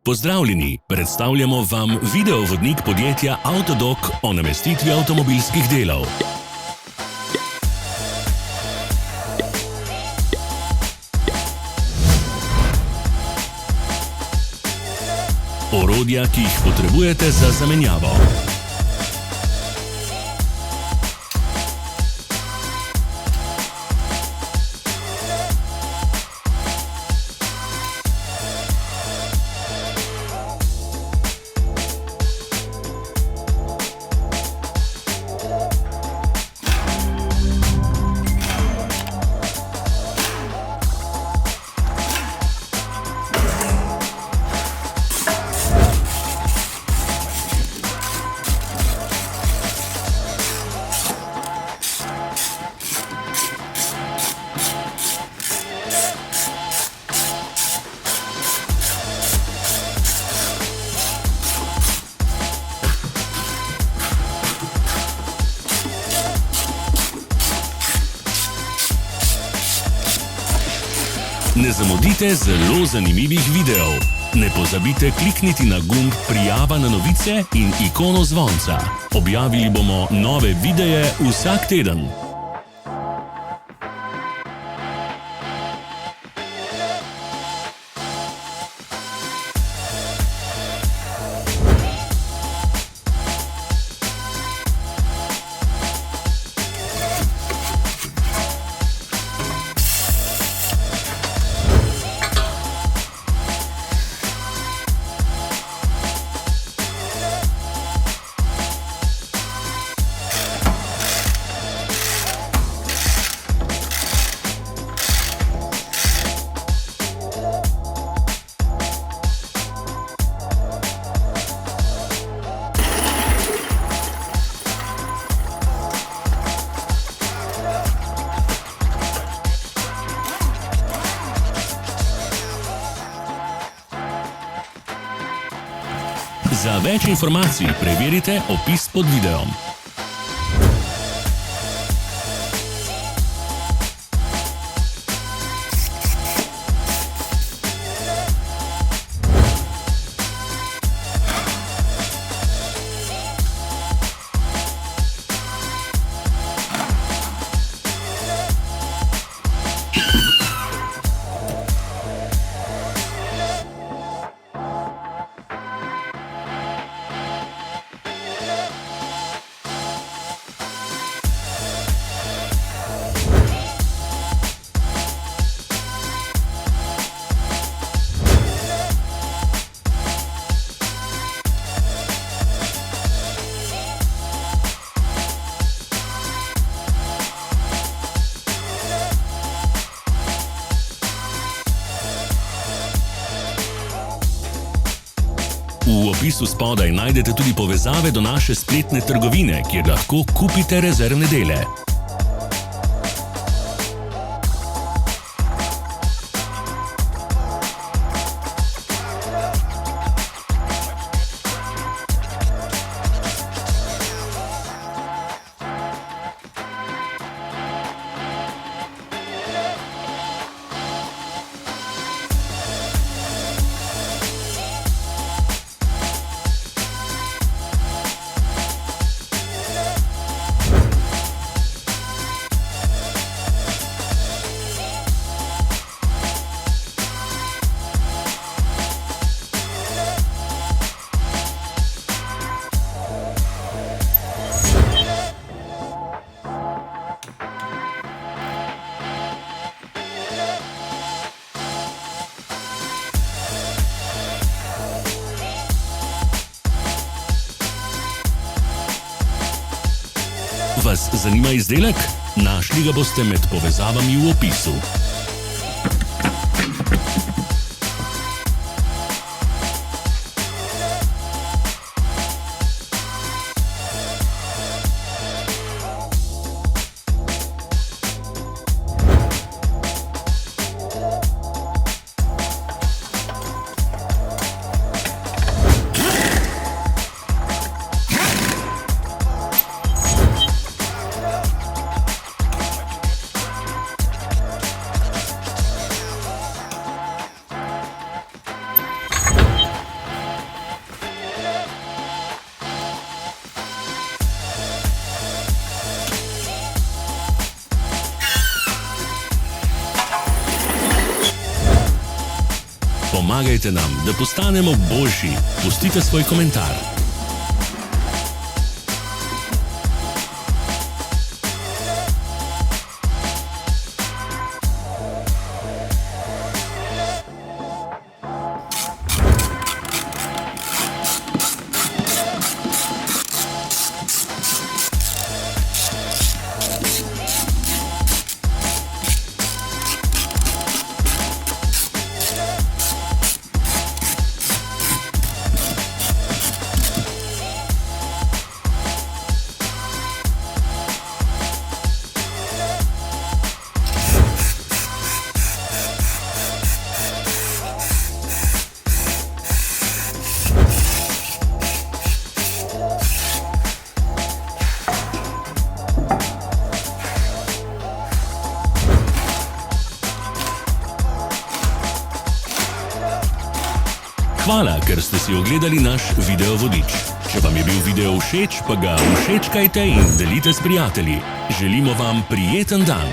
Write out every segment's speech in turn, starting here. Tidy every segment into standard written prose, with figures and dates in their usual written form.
Pozdravljeni, predstavljamo vam videovodnik podjetja Avtodok o namestitvi avtomobilskih delov. Orodja, ki jih potrebujete za zamenjavo. Ne zamudite zelo zanimivih videov. Ne pozabite klikniti na gumb Prijava na novice in ikono zvonca. Objavili bomo nove videe vsak teden. Za več informacij preverite opis pod videom. V opisu spodaj najdete tudi povezave do naše spletne trgovine, kjer lahko kupite rezervne dele. Vas zanima izdelek? Našli ga boste med povezavami v opisu. Pomagajte nam, da postanemo boljši. Pustite svoj komentar. Hvala, ker ste si ogledali naš video vodič. Če vam je bil video všeč, pa ga všečkajte in delite s prijatelji. Želimo vam prijeten dan.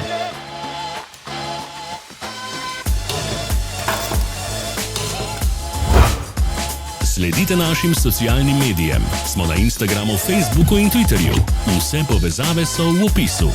Sledite našim socialnim medijem. Smo na Instagramu, Facebooku in Twitterju. Vse povezave so v opisu.